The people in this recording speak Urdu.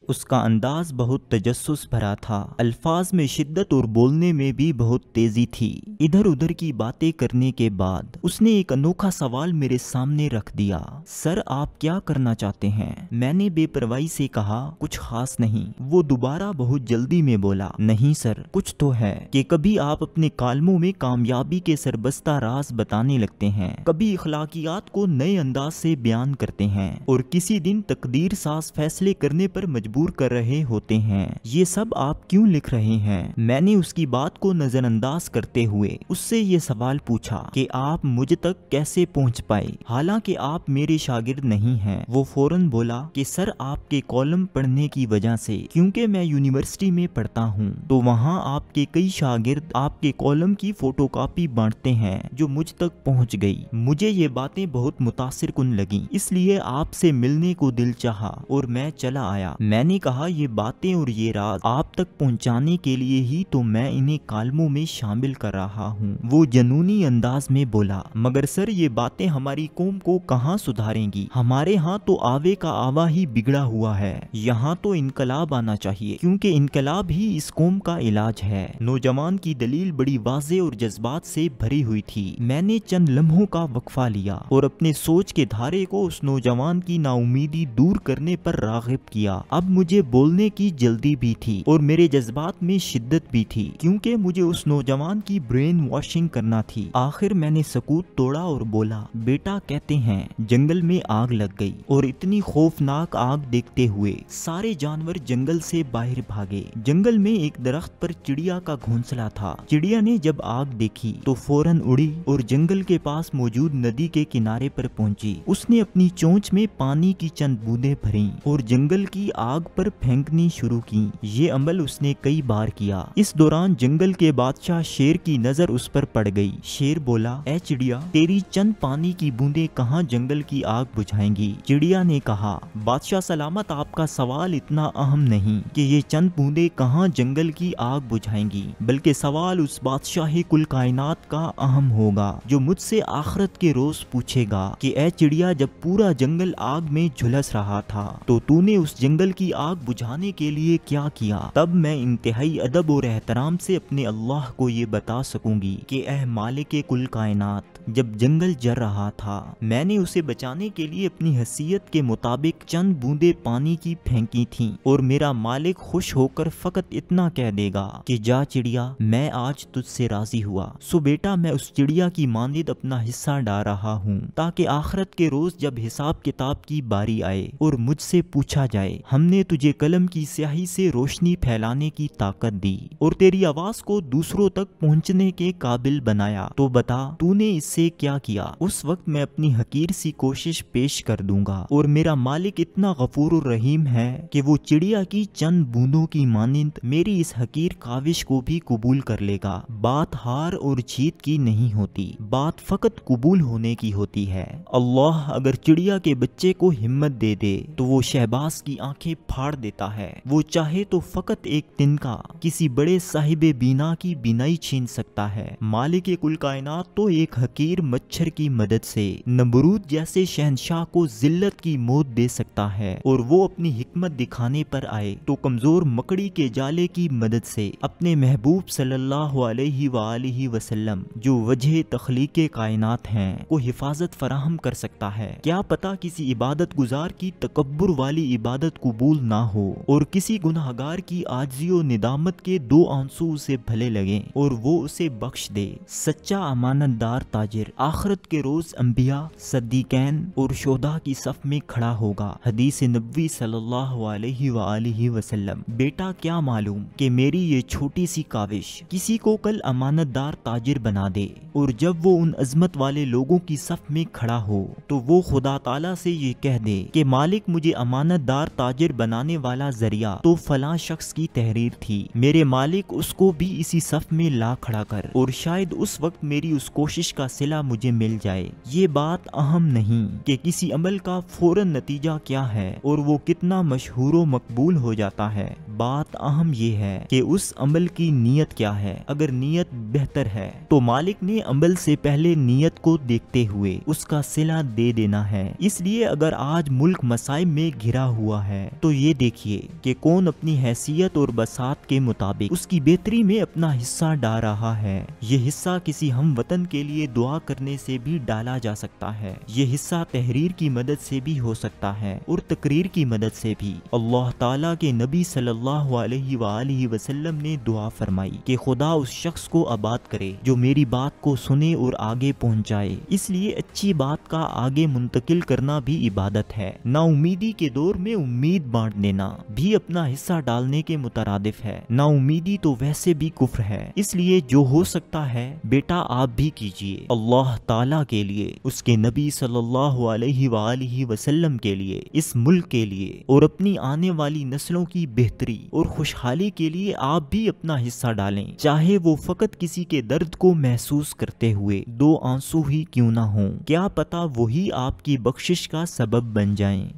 اس کا انداز بہت تجسس بھرا تھا، الفاظ میں شدت اور بولنے میں بھی بہت تیزی تھی۔ ادھر ادھر کی باتیں کرنے کے بعد اس نے ایک انوکھا سوال میرے سامنے رکھ دیا، سر آپ کیا کرنا چاہتے ہیں؟ میں نے بے پرواہی سے کہا کچھ خاص نہیں۔ وہ دوبارہ بہت جلدی میں بولا، نہیں سر، کچھ تو ہے کہ کبھی آپ اپنے کالموں میں کامیابی کے سربستہ راز بتانے لگتے ہیں، کبھی اخلاقیات کو نئے انداز سے بیان کرتے ہیں، اور کسی دن تقدیر ساز فیصلے کرنے پر مجبور کر رہے ہوتے ہیں۔ یہ سب آپ کیوں لکھ رہے ہیں؟ میں نے اس کی بات کو نظر انداز کرتے ہوئے اس سے یہ سوال پوچھا کہ آپ مجھ تک کیسے پہنچ پائے، حالانکہ آپ میرے شاگرد نہیں ہیں۔ وہ فوراً بولا کہ سر آپ کے کالم پڑھنے کی وجہ سے، کیونکہ میں یونیورسٹی میں پڑھتا ہوں تو وہاں آپ کے کئی شاگرد آپ کے کالم کی فوٹو کاپی بانٹتے ہیں جو مجھ تک پہنچ گئی۔ مجھے یہ باتیں بہت متاثر کن لگیں، اس لیے آپ سے ملنے کو دل چاہا اور میں چلا آیا۔ میں نے کہا یہ باتیں اور یہ راز آپ تک پہنچانے کے لیے ہی تو میں انہیں کالموں میں شامل کر رہا ہوں۔ وہ جنونی انداز میں بولا، مگر سر یہ باتیں ہماری قوم کو کہاں سدھاریں گی؟ ہمارے ہاں تو آوے کا آوا ہی بگڑا ہوا ہے، یہاں تو انقلاب آنا چاہیے، کیونکہ انقلاب ہی اس قوم کا علاج ہے۔ نوجوان کی دلیل بڑی واضح اور جذبات سے بھری ہوئی تھی۔ میں نے چند لمحوں کا وقفہ لیا اور اپنے سوچ کے دھارے کو اس نوجوان کی نا امیدی دور کرنے پر راغب کیا۔ اب مجھے بولنے کی جلدی بھی تھی اور میرے جذبات میں شدت بھی تھی، کیونکہ مجھے اس نوجوان کی برین واشنگ کرنا تھی۔ آخر میں نے سکوت توڑا اور بولا، بیٹا کہتے ہیں جنگل میں آگ لگ گئی، اور اتنی خوفناک آگ دیکھتے ہوئے سارے جانور جنگل سے باہر بھاگے۔ جنگل میں ایک درخت پر چڑیا کا گھونسلہ تھا۔ چڑیا نے جب آگ دیکھی تو فوراً اڑی اور جنگل کے پاس موجود ندی کے کنارے پر پہنچی۔ اس نے اپنی چونچ میں پانی کی چند بوندیں بھریں اور جنگل کی آگ پر پھینکنی شروع کی۔ یہ عمل اس نے کئی بار کیا۔ اس دوران جنگل کے بادشاہ شیر کی نظر اس پر پڑ گئی۔ شیر بولا، اے چڑیا، تیری چند پانی کی بوندیں کہاں جنگل کی آگ بجھائیں گی؟ چڑیا نے کہا، بادشاہ سلامت، آپ کا سوال اتنا اہم نہیں کہ یہ چند بوندیں کہاں جنگل کی آگ بجھائیں گی، بلکہ سوال اس بادشاہ کل کائنات کا اہم ہوگا جو مجھ سے آخرت کے روز پوچھے گا کہ اے چڑیا، جب پورا جنگل آگ میں جھلس رہا تھا تو تو نے اس جنگل کی آگ بجھانے کے لیے کیا کیا؟ تب میں انتہائی ادب اور احترام سے اپنے اللہ کو یہ بتا سکوں گی کہ اے مالک کل کائنات، جب جنگل جل رہا تھا میں نے اسے بچانے کے لیے اپنی حیثیت کے مطابق چند بوندیں پانی کی پھینکی تھیں، اور میرا مالک خوش ہو کر فقط اتنا کہہ دے گا کہ جا چڑیا، میں آج تجھ سے راضی ہوا۔ سو بیٹا، میں اس چڑیا کی مانند اپنا حصہ ڈال رہا ہوں، تاکہ آخرت کے روز جب حساب کتاب کی باری آئے اور مجھ سے پوچھا جائے، ہم نے تجھے قلم کی سیاہی سے روشنی پھیلانے کی طاقت دی اور تیری آواز کو دوسروں تک پہنچنے کے قابل بنایا، تو بتا تو نے اس سے کیا کیا؟ اس وقت میں اپنی حقیر سی کوشش پیش کر دوں گا، اور میرا مالک اتنا غفور الرحیم ہے کہ وہ چڑیا کی چند بوندوں کی مانند میری اس حقیر کاوش کو بھی قبول کر لے گا۔ بات ہار اور جیت کی نہیں ہوتی، بات فقط قبول ہونے کی ہوتی ہے۔ اللہ اگر چڑیا کے بچے کو ہمت دے دے تو وہ شہباز کی آنکھیں پھاڑ دیتا ہے، وہ چاہے تو فقط ایک تنکا کسی بڑے صاحب بینا کی بینائی چھین سکتا ہے۔ مالک کل کائنات تو ایک حقیر مچھر کی مدد سے نمرود جیسے شہنشاہ کو ذلت کی موت دے سکتا ہے، اور وہ اپنی حکمت دکھانے پر آئے تو کمزور مکڑی کے جالے کی مدد سے اپنے محبوب صلی اللہ علیہ وآلہ وسلم جو وجہ تخلیق کائنات ہیں کو حفاظت فراہم کر سکتا ہے۔ کیا پتا کسی عبادت گزار کی تکبر والی عبادت قبول نہ ہو، اور کسی گناہگار کی عاجزی و ندامت کے دو آنسو اسے بھلے لگیں اور وہ اسے بخش دے۔ سچا امانت دار تاجر آخرت کے روز انبیاء، صدیقین اور شہداء کی صف میں کھڑا ہوگا۔ حدیث نبوی صلی اللہ علیہ وآلہ وسلم۔ بیٹا کیا معلوم کہ میری یہ چھوٹی سی کاوش کسی کو کل امانت دار تاجر بنا دے، اور جب وہ ان عظمت والے لوگوں کی صف میں کھڑا ہو تو وہ خدا تعالیٰ سے یہ کہہ دے کہ مالک مجھے امانت دار تاجر بنانے والا ذریعہ تو فلاں شخص کی تحریر تھی، میرے مالک اس کو بھی اسی صف میں لا کھڑا کر، اور شاید اس وقت میری اس کوشش کا صلہ مجھے مل جائے۔ یہ بات اہم نہیں کہ کسی عمل کا فوراً نتیجہ کیا ہے اور وہ کتنا مشہور و مقبول ہو جاتا ہے، بات اہم یہ ہے کہ اس عمل کی نیت کیا ہے۔ اگر نیت بہتر ہے تو مالک نے عمل سے پہلے نیت کو دیکھتے ہوئے اس کا صلہ دے دینا ہے۔ اس لیے اگر آج ملک مصائب میں گھرا ہوا ہے تو یہ دیکھیے کہ کون اپنی حیثیت اور بساط کے مطابق اس کی بہتری میں اپنا حصہ ڈال رہا ہے۔ یہ حصہ کسی ہم وطن کے لیے دعا کرنے سے بھی ڈالا جا سکتا ہے، یہ حصہ تحریر کی مدد سے بھی ہو سکتا ہے اور تقریر کی مدد سے بھی۔ اللہ تعالیٰ کے نبی صلی اللہ علیہ وآلہ وسلم نے دعا فرمائی کہ خدا اس شخص کو آباد کرے جو میری بات کو سنے اور آگے پہنچائے۔ اس لیے اچھی بات کا آگے منتقل کرنا بھی عبادت ہے۔ نا امیدی کے دور میں امید بانٹ دینا بھی اپنا حصہ ڈالنے کے مترادف ہے۔ نا امیدی تو ویسے بھی کفر ہے، اس لیے جو ہو سکتا ہے بیٹا آپ بھی کیجئے، اللہ تعالیٰ کے لیے، اس کے نبی صلی اللہ علیہ وآلہ وسلم کے لیے، اس ملک کے لیے اور اپنی آنے والی نسلوں کی بہتری اور خوشحالی کے لیے آپ بھی اپنا حصہ ڈالیں، چاہے وہ فقط کسی کے درد کو محسوس کرتے ہوئے 2 آنسو ہی کیوں نہ ہوں، کیا پتہ وہی آپ کی بخشش کا سبب بن جائیں۔